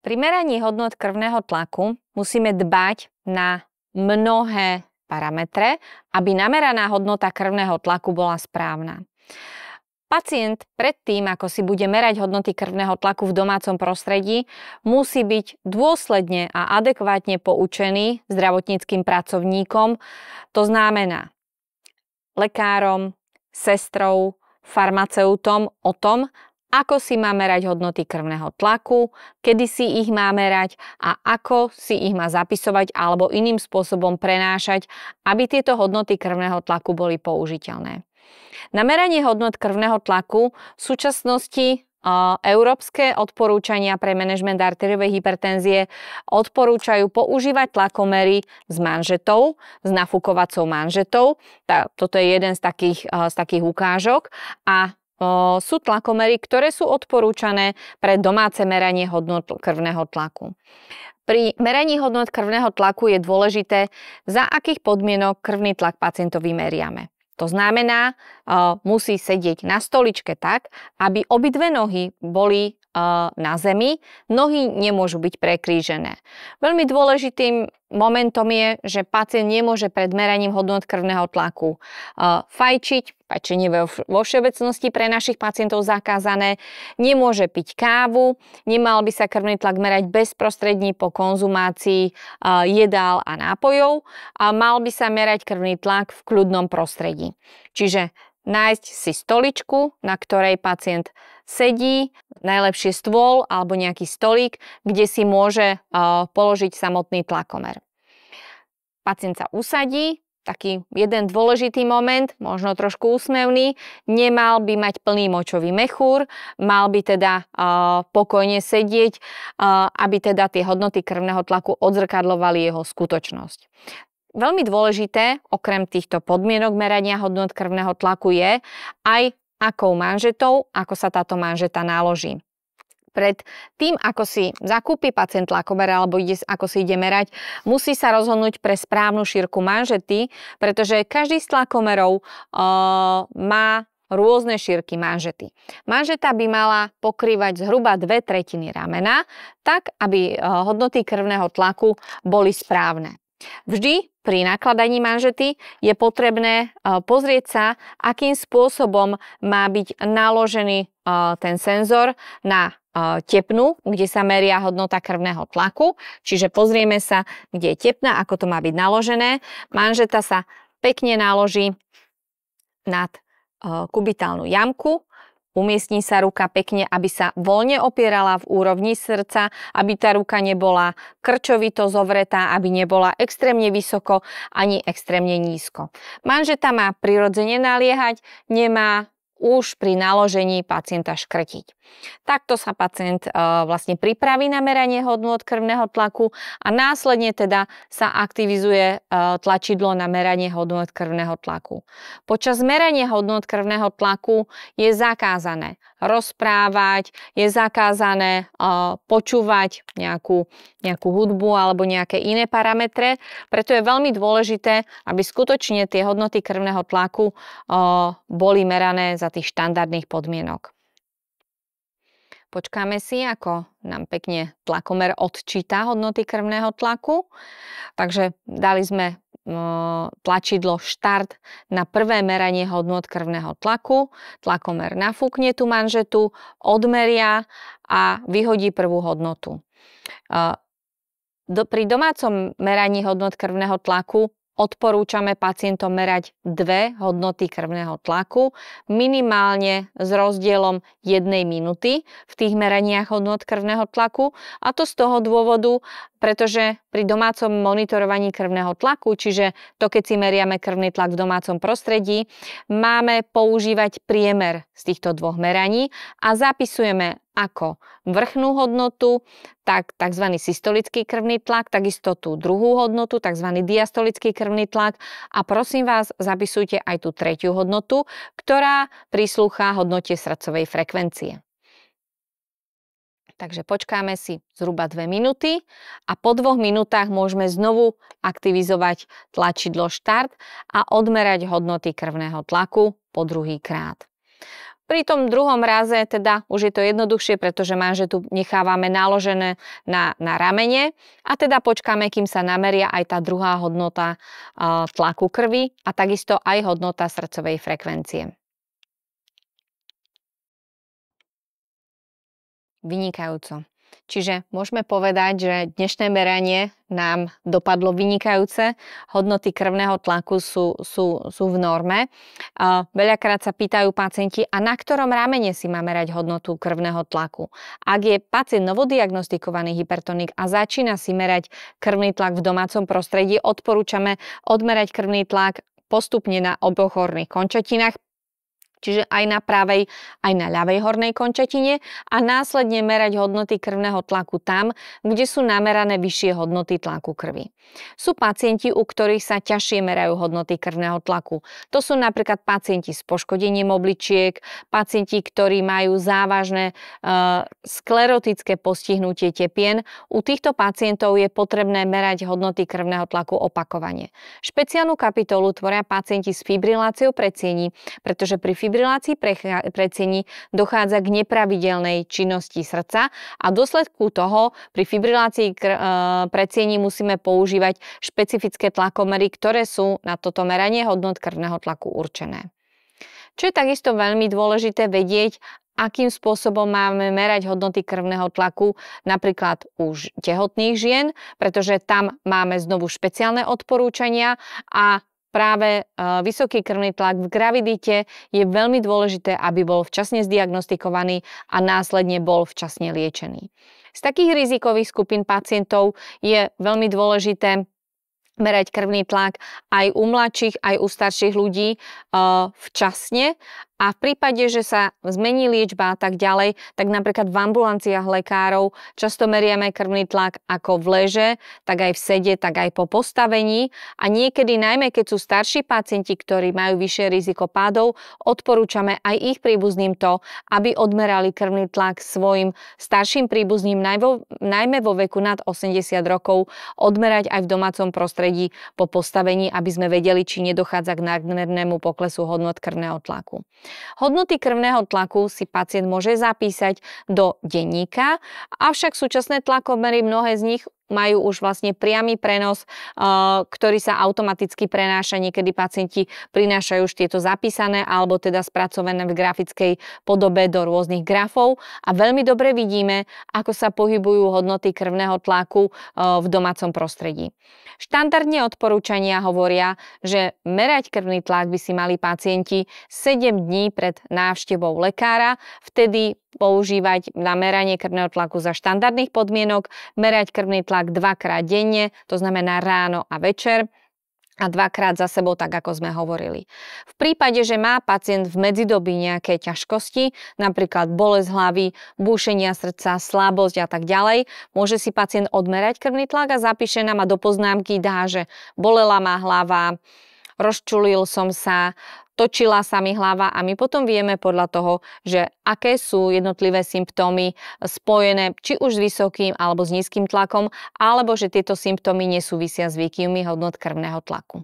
Pri meraní hodnot krvného tlaku musíme dbať na mnohé parametre, aby nameraná hodnota krvného tlaku bola správna. Pacient predtým, ako si bude merať hodnoty krvného tlaku v domácom prostredí, musí byť dôsledne a adekvátne poučený zdravotníckym pracovníkom, to znamená lekárom, sestrou, farmaceutom o tom, ako si má merať hodnoty krvného tlaku, kedy si ich má merať a ako si ich má zapisovať alebo iným spôsobom prenášať, aby tieto hodnoty krvného tlaku boli použiteľné. Na meranie hodnot krvného tlaku v súčasnosti európske odporúčania pre manažment arteriovej hypertenzie odporúčajú používať tlakomery s manžetou, s nafúkovacou manžetou. Toto je jeden z takých ukážok a sú tlakomery, ktoré sú odporúčané pre domáce meranie hodnot krvného tlaku. Pri meraní hodnot krvného tlaku je dôležité, za akých podmienok krvný tlak pacientovi meriame. To znamená, musí sedieť na stoličke tak, aby obidve nohy boli na zemi, nohy nemôžu byť prekrížené. Veľmi dôležitým momentom je, že pacient nemôže pred meraním hodnot krvného tlaku fajčiť, fajčenie vo všeobecnosti pre našich pacientov zakázané, nemôže piť kávu, nemal by sa krvný tlak merať bezprostredne po konzumácii jedál a nápojov a mal by sa merať krvný tlak v kľudnom prostredí. Čiže nájsť si stoličku, na ktorej pacient sedí, najlepšie stôl alebo nejaký stolík, kde si môže položiť samotný tlakomer. Pacient sa usadí, taký jeden dôležitý moment, možno trošku úsmevný, nemal by mať plný močový mechúr, mal by teda pokojne sedieť, aby teda tie hodnoty krvného tlaku odzrkadľovali jeho skutočnosť. Veľmi dôležité, okrem týchto podmienok merania hodnot krvného tlaku je aj akou manžetou, ako sa táto manžeta naloží. Pred tým, ako si zakúpi pacient tlakomer alebo ako si ide merať, musí sa rozhodnúť pre správnu šírku manžety, pretože každý z tlakomerov má rôzne šírky manžety. Manžeta by mala pokrývať zhruba 2/3 ramena, tak aby hodnoty krvného tlaku boli správne. Vždy pri nakladaní manžety je potrebné pozrieť sa, akým spôsobom má byť naložený ten senzor na tepnu, kde sa meria hodnota krvného tlaku. Čiže pozrieme sa, kde je tepna, ako to má byť naložené. Manžeta sa pekne naloží nad kubitálnu jamku. Umiestni sa ruka pekne, aby sa voľne opierala v úrovni srdca, aby tá ruka nebola krčovito zovretá, aby nebola extrémne vysoko ani extrémne nízko. Manžeta má prirodzene naliehať, nemá už pri naložení pacienta škrtiť. Takto sa pacient vlastne pripraví na meranie hodnôt krvného tlaku a následne teda sa aktivizuje tlačidlo na meranie hodnôt krvného tlaku. Počas merania hodnôt krvného tlaku je zakázané rozprávať, je zakázané počúvať nejakú hudbu alebo nejaké iné parametre, preto je veľmi dôležité, aby skutočne tie hodnoty krvného tlaku boli merané za tých štandardných podmienok. Počkáme si, ako nám pekne tlakomer odčíta hodnoty krvného tlaku. Takže dali sme tlačidlo štart na prvé meranie hodnôt krvného tlaku. Tlakomer nafúkne tú manžetu, odmeria a vyhodí prvú hodnotu. Pri domácom meraní hodnôt krvného tlaku odporúčame pacientom merať 2 hodnoty krvného tlaku, minimálne s rozdielom 1 minúty v tých meraniach hodnôt krvného tlaku. A to z toho dôvodu, pretože pri domácom monitorovaní krvného tlaku, čiže to, keď si meriame krvný tlak v domácom prostredí, máme používať priemer z týchto dvoch meraní a zapisujeme ako vrchnú hodnotu, tak tzv. Systolický krvný tlak, takisto tú druhú hodnotu, tzv. Diastolický krvný tlak a prosím vás, zapisujte aj tú tretiu hodnotu, ktorá prislúcha hodnote srdcovej frekvencie. Takže počkáme si zhruba 2 minúty a po 2 minútach môžeme znovu aktivizovať tlačidlo štart a odmerať hodnoty krvného tlaku po druhý krát. Pri tom druhom raze teda už je to jednoduchšie, pretože manžetu nechávame naložené na ramene a teda počkáme, kým sa nameria aj tá druhá hodnota tlaku krvi a takisto aj hodnota srdcovej frekvencie. Vynikajúco. Čiže môžeme povedať, že dnešné meranie nám dopadlo vynikajúce. Hodnoty krvného tlaku sú v norme. Veľakrát sa pýtajú pacienti, a na ktorom ramene si má merať hodnotu krvného tlaku. Ak je pacient novodiagnostikovaný hypertonik a začína si merať krvný tlak v domácom prostredí, odporúčame odmerať krvný tlak postupne na oboch horných končatinách, čiže aj na pravej, aj na ľavej hornej končatine a následne merať hodnoty krvného tlaku tam, kde sú namerané vyššie hodnoty tlaku krvi. Sú pacienti, u ktorých sa ťažšie merajú hodnoty krvného tlaku. To sú napríklad pacienti s poškodením obličiek, pacienti, ktorí majú závažné sklerotické postihnutie tepien. U týchto pacientov je potrebné merať hodnoty krvného tlaku opakovane. Špeciálnu kapitolu tvoria pacienti s fibriláciou predsiení, pretože pri fibrilácii predsiení dochádza k nepravidelnej činnosti srdca a v dôsledku toho pri fibrilácii predsiení musíme používať špecifické tlakomery, ktoré sú na toto meranie hodnot krvného tlaku určené. Čo je takisto veľmi dôležité vedieť, akým spôsobom máme merať hodnoty krvného tlaku napríklad u tehotných žien, pretože tam máme znovu špeciálne odporúčania a práve vysoký krvný tlak v gravidite je veľmi dôležité, aby bol včasne zdiagnostikovaný a následne bol včasne liečený. Z takých rizikových skupín pacientov je veľmi dôležité merať krvný tlak aj u mladších, aj u starších ľudí včasne. A v prípade, že sa zmení liečba a tak ďalej, tak napríklad v ambulanciách lekárov často meriame krvný tlak ako v leže, tak aj v sede, tak aj po postavení. A niekedy, najmä keď sú starší pacienti, ktorí majú vyššie riziko pádov, odporúčame aj ich príbuzným to, aby odmerali krvný tlak svojim starším príbuzným, najmä vo veku nad 80 rokov, odmerať aj v domácom prostredí po postavení, aby sme vedeli, či nedochádza k nadmernému poklesu hodnot krvného tlaku. Hodnoty krvného tlaku si pacient môže zapísať do denníka, avšak súčasné tlakomery, mnohé z nich majú už vlastne priamy prenos, ktorý sa automaticky prenáša. Niekedy pacienti prinášajú už tieto zapísané alebo teda spracované v grafickej podobe do rôznych grafov a veľmi dobre vidíme, ako sa pohybujú hodnoty krvného tlaku v domácom prostredí. Štandardne odporúčania hovoria, že merať krvný tlak by si mali pacienti 7 dní pred návštevou lekára, vtedy používať na meranie krvného tlaku za štandardných podmienok, merať krvný tlak 2-krát denne, to znamená ráno a večer, a 2-krát za sebou, tak ako sme hovorili. V prípade, že má pacient v medzidobí nejaké ťažkosti, napríklad bolesť hlavy, búšenia srdca, slabosť a tak ďalej, môže si pacient odmerať krvný tlak a zapíše nám a do poznámky dá, že bolela ma hlava, rozčulil som sa, točila sa mi hlava a my potom vieme podľa toho, že aké sú jednotlivé symptómy spojené či už s vysokým alebo s nízkym tlakom, alebo že tieto symptómy nesúvisia s výkyvmi hodnot krvného tlaku.